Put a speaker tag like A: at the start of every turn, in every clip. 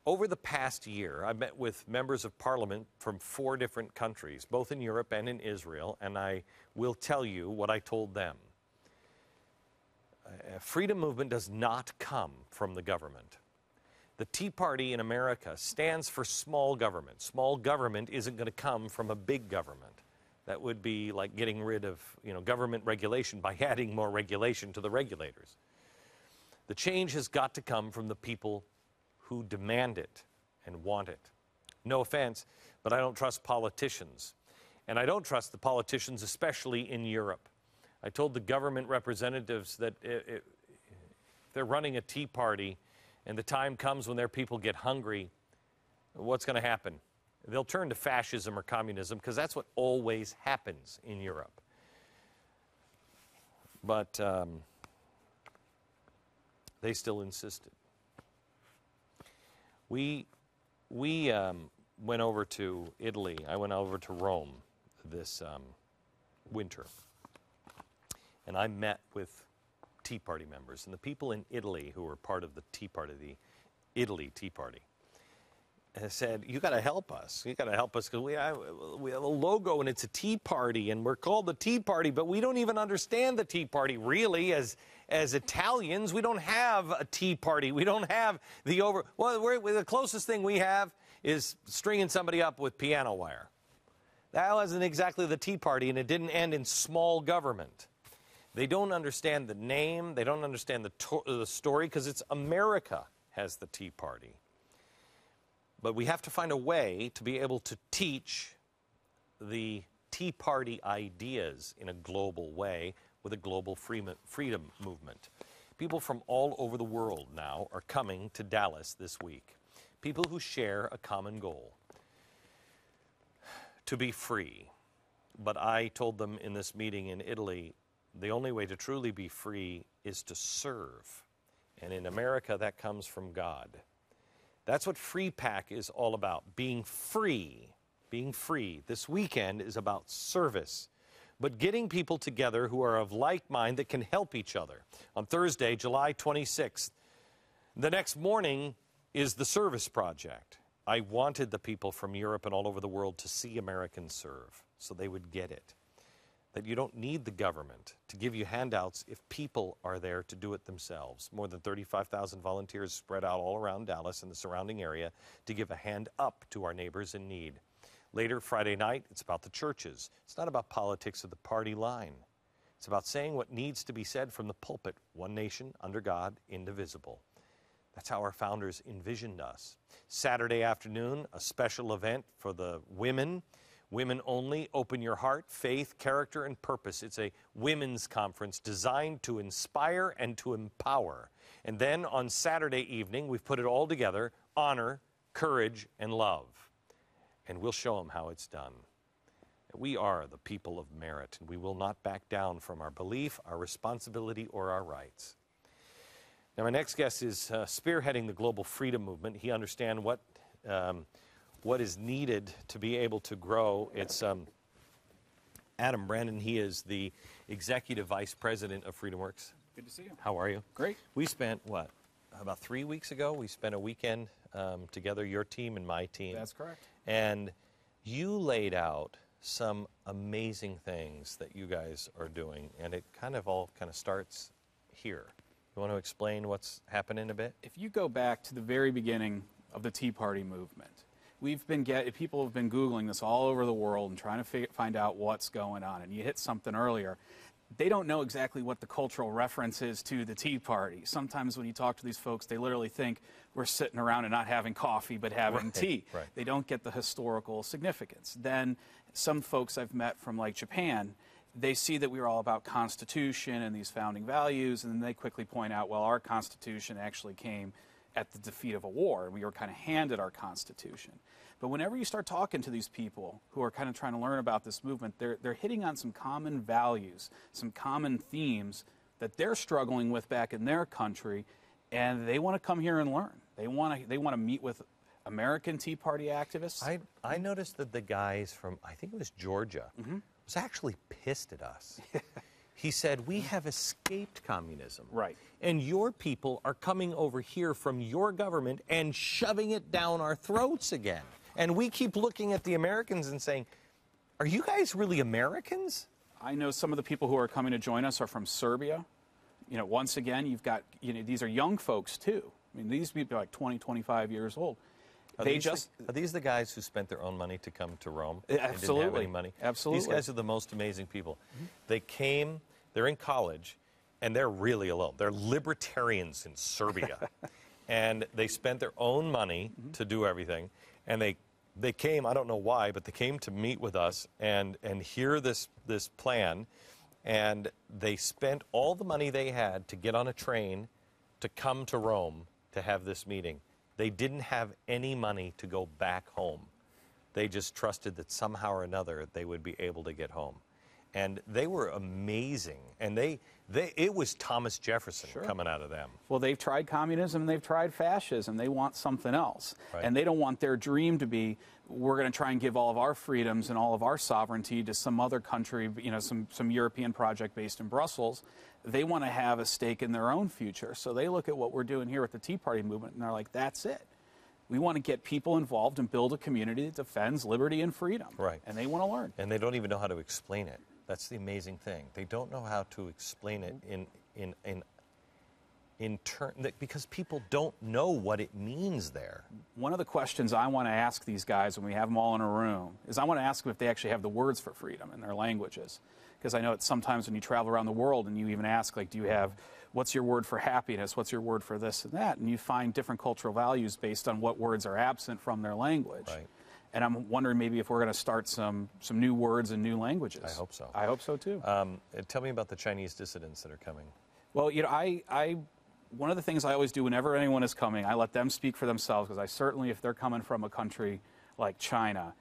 A: Over the past year, I met with members of parliament from 4 different countries, both in Europe and in Israel, and I will tell you what I told them. Freedom movement does not come from the government. The Tea Party in America stands for small government. Small government isn't going to come from a big government. That would be like getting rid of, government regulation by adding more regulation to the regulators. The change has got to come from the people who demand it and want it. No offense, but I don't trust politicians. And I don't trust the politicians, especially in Europe. I told the government representatives that if they're running a Tea Party and the time comes when their people get hungry, what's going to happen? They'll turn to fascism or communism, because that's what always happens in Europe. But they still insisted. We went over to Italy. I went over to Rome this winter. And I met with Tea Party members. And the people in Italy who were part of the Tea Party, the Italy Tea Party, said, you got to help us. You got to help us, because we have a logo and it's a Tea Party and we're called the Tea Party, but we don't even understand the Tea Party really. As Italians, we don't have a Tea Party. We don't have the closest thing we have is stringing somebody up with piano wire. That wasn't exactly the Tea Party, and it didn't end in small government. They don't understand the name. They don't understand the story, because it's America has the Tea Party. But we have to find a way to be able to teach the Tea Party ideas in a global way with a global freedom movement. People from all over the world now are coming to Dallas this week. People who share a common goal: to be free. But I told them in this meeting in Italy, the only way to truly be free is to serve. And in America, that comes from God. That's what Free Pack is all about, being free. Being free. This weekend is about service, but getting people together who are of like mind that can help each other. On Thursday, July 26th, the next morning is the Service Project. I wanted the people from Europe and all over the world to see Americans serve, so they would get it. That you don't need the government to give you handouts if people are there to do it themselves. More than 35,000 volunteers spread out all around Dallas and the surrounding area to give a hand up to our neighbors in need. Later Friday night, it's about the churches. It's not about politics of the party line. It's about saying what needs to be said from the pulpit: one nation, under God, indivisible. That's how our founders envisioned us. Saturday afternoon, a special event for the women. Women only. Open your heart, faith, character, and purpose. It's a women's conference designed to inspire and to empower. And then on Saturday evening, we've put it all together: honor, courage, and love. And we'll show them how it's done. We are the people of merit, and we will not back down from our belief, our responsibility, or our rights. Now, my next guest is spearheading the global freedom movement. He understands what is needed to be able to grow. It's Adam Brandon. He is the Executive Vice President of FreedomWorks.
B: Good to see you.
A: How are you?
B: Great.
A: We spent, about 3 weeks ago, we spent a weekend together, your team and my team.
B: That's correct.
A: And you laid out some amazing things that you guys are doing, and it all starts here. You want to explain what's happening a bit?
B: If you go back to the very beginning of the Tea Party movement, people have been Googling this all over the world and trying to find out what's going on. And you hit something earlier. They don't know exactly what the cultural reference is to the Tea Party. Sometimes when you talk to these folks, they literally think we're sitting around and not having coffee but having tea.
A: Right.
B: They don't get the historical significance. Then some folks I've met from like Japan, they see that we were all about Constitution and these founding values, and then they quickly point out, well, our Constitution actually came at the defeat of a war, and we were kind of handed our Constitution. But whenever you start talking to these people who are kind of trying to learn about this movement, they're hitting on some common values, some common themes that they're struggling with back in their country, and they want to come here and learn. They want to meet with American Tea Party activists.
A: I noticed that the guys from, I think it was Georgia, was actually pissed at us. He said, we have escaped communism.
B: Right.
A: And your people are coming over here from your government and shoving it down our throats again. And we keep looking at the Americans and saying, are you guys really Americans?
B: I know some of the people who are coming to join us are from Serbia. You know, once again, you've got, you know, these are young folks too. I mean, these people are like 20, 25 years old.
A: Are these the guys who spent their own money to come to Rome?
B: Absolutely.
A: And didn't have any money?
B: Absolutely.
A: These guys are the most amazing people. They came, they're in college, and they're really alone. They're libertarians in Serbia. And they spent their own money to do everything. And they came, I don't know why, but they came to meet with us and hear this plan. And they spent all the money they had to get on a train to come to Rome to have this meeting. They didn't have any money to go back home. They just trusted that somehow or another they would be able to get home. And they were amazing. And it was Thomas Jefferson coming out of them.
B: Well, they've tried communism, they've tried fascism. They want something else.
A: Right.
B: And they don't want their dream to be, we're going to try and give all of our freedoms and all of our sovereignty to some other country, you know, some European project based in Brussels. They want to have a stake in their own future. So they look at what we're doing here with the Tea Party movement, and they're like, that's it. We want to get people involved and build a community that defends liberty and freedom.
A: Right.
B: And they want to learn.
A: And they don't even know how to explain it. That's the amazing thing. They don't know how to explain it because people don't know what it means there.
B: One of the questions I want to ask these guys when we have them all in a room is I want to ask them if they actually have the words for freedom in their languages. Because I know it's sometimes when you travel around the world and you even ask, like, do you have, what's your word for happiness? What's your word for this and that? And you find different cultural values based on what words are absent from their language.
A: Right.
B: And I'm wondering maybe if we're going to start some new words and new languages.
A: I hope so.
B: I hope so, too.
A: Tell me about the Chinese dissidents that are coming.
B: Well, you know, one of the things I always do whenever anyone is coming, I let them speak for themselves, because I certainly, if they're coming from a country like China,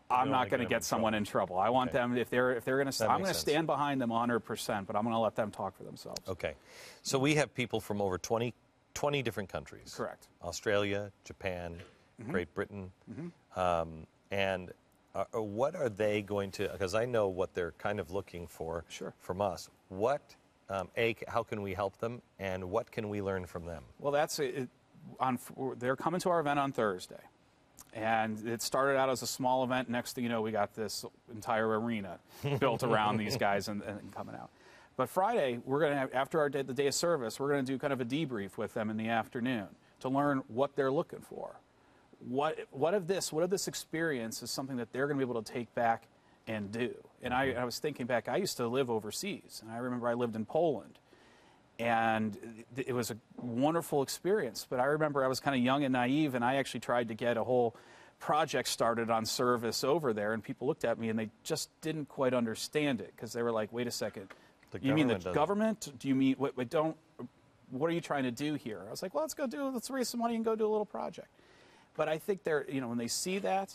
B: I'm not going to get someone in trouble. I want them, if they're going to, I'm going to stand behind them 100%, but I'm going to let them talk for themselves.
A: Okay. So we have people from over 20 different countries.
B: Correct.
A: Australia, Japan, Great Britain. And what are they going to, because I know what they're kind of looking for from us. What, how can we help them, and what can we learn from them?
B: Well, they're coming to our event on Thursday. And it started out as a small event. Next thing you know, we got this entire arena built around these guys and coming out. But Friday, we're going to have, after the day of service, we're going to do kind of a debrief with them in the afternoon to learn what they're looking for. What of this experience is something that they're going to be able to take back and do. And I was thinking back, I used to live overseas, and I remember I lived in Poland. And it was a wonderful experience. But I remember I was kind of young and naive, and I actually tried to get a whole project started on service over there. And people looked at me, and they just didn't quite understand it, because they were like, wait a second. You mean the government? Do you mean, what are you trying to do here? I was like, well, let's raise some money and go do a little project. But I think when they see that,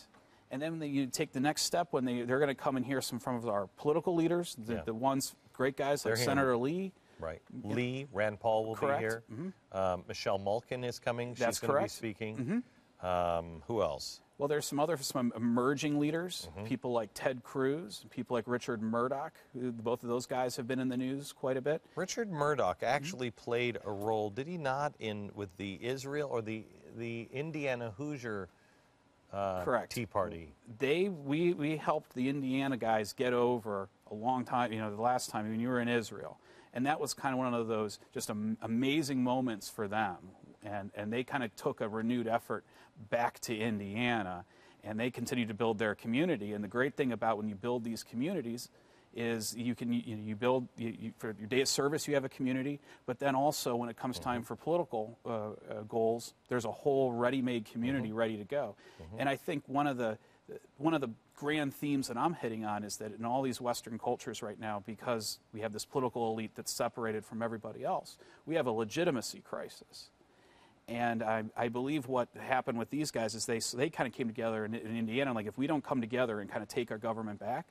B: and then you take the next step when they're going to come and hear some from our political leaders, the ones, great guys like Senator Lee.
A: Right. Lee, Rand Paul will be here. Michelle Malkin is coming. She's going to be speaking. Who else?
B: Well, there's some emerging leaders, people like Ted Cruz, people like Richard Murdoch. Both of those guys have been in the news quite a bit. Richard
A: Murdoch actually played a role, did he not, with the Israel or the Indiana Hoosier Tea Party?
B: We helped the Indiana guys get over a long time, the last time when you were in Israel. And that was kind of one of those just amazing moments for them. And they kind of took a renewed effort back to Indiana, and they continue to build their community. And the great thing about when you build these communities is you build, for your day of service, you have a community, but then also when it comes time for political goals, there's a whole ready-made community ready to go. And I think one of the grand themes that I'm hitting on is that in all these Western cultures right now, because we have this political elite that's separated from everybody else, we have a legitimacy crisis. And I believe what happened with these guys is they kind of came together in Indiana, like, if we don't come together and kind of take our government back,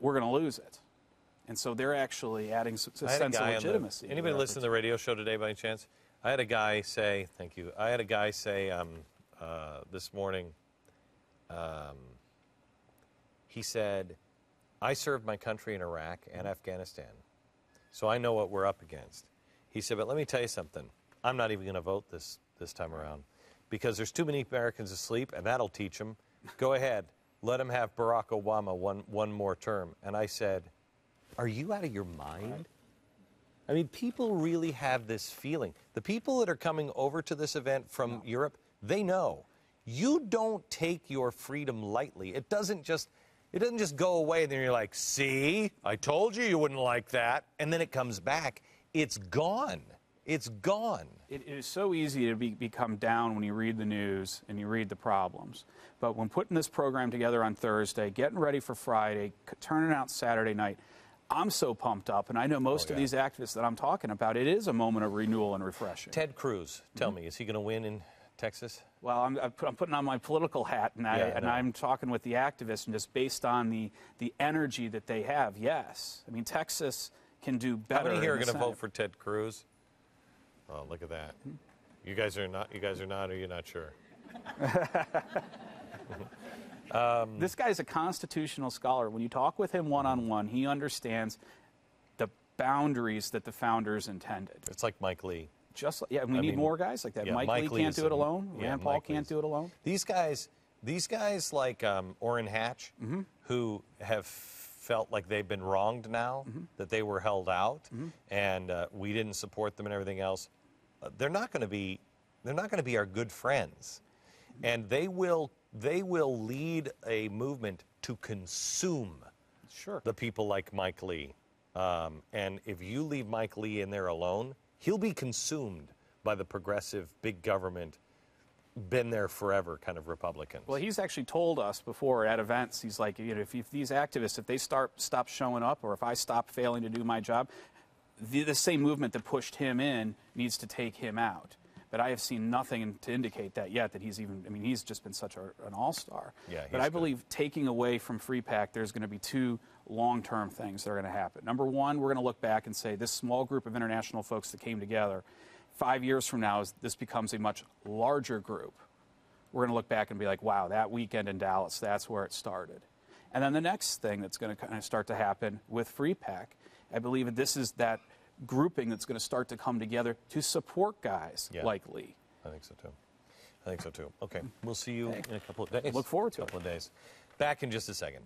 B: we're going to lose it. And so they're actually adding a sense of legitimacy.
A: Anybody listen to the radio show today by any chance? I had a guy say, thank you, this morning, he said, I served my country in Iraq and Afghanistan, so I know what we're up against. He said, but let me tell you something. I'm not even going to vote this time around because there's too many Americans asleep, and that'll teach them. Go ahead. Let him have Barack Obama one more term. And I said, are you out of your mind? I mean, people really have this feeling. The people that are coming over to this event from Europe, they know. You don't take your freedom lightly. It doesn't just go away and then you're like, see, I told you wouldn't like that. And then it comes back. It's gone. It's gone.
B: It is so easy to become down when you read the news and you read the problems. But when putting this program together on Thursday, getting ready for Friday, turning out Saturday night, I'm so pumped up, and I know most of these activists that I'm talking about, it is a moment of renewal and refreshing.
A: Ted Cruz, tell me, is he going to win in Texas?
B: Well, I'm putting on my political hat, and, I'm talking with the activists, and just based on the energy that they have, yes. I mean, Texas can do better.
A: How many here are going to vote for Ted Cruz? Oh, look at that. You guys are not, or you're not sure?
B: This guy's a constitutional scholar. When you talk with him one-on-one, he understands the boundaries that the founders intended.
A: It's like Mike Lee.
B: We need more guys like that. Mike Lee can't do it alone. Rand Paul can't do it alone.
A: These guys like Orrin Hatch, who have felt like they've been wronged now, that they were held out, and we didn't support them and everything else. They're not going to be our good friends, and they will lead a movement to consume the people like Mike Lee. And if you leave Mike Lee in there alone, he'll be consumed by the progressive, big government, been there forever kind of Republicans.
B: Well, he's actually told us before at events, he's like, if these activists, if they stop showing up, or if I stop failing to do my job, the same movement that pushed him in needs to take him out. But I have seen nothing to indicate that yet, that he's just been such an all-star.
A: Yeah,
B: but I believe taking away from Free Pack, there's going to be two long-term things that are going to happen. Number one, we're going to look back and say this small group of international folks that came together, 5 years from now, as this becomes a much larger group, we're going to look back and be like, wow, that weekend in Dallas, that's where it started. And then the next thing that's going to kind of start to happen with Free Pack, I believe that this is that grouping that's going to start to come together to support guys like Lee.
A: I think so too. Okay, we'll see you in a couple of days.
B: Look forward to it.
A: A couple of days. Back in just a second.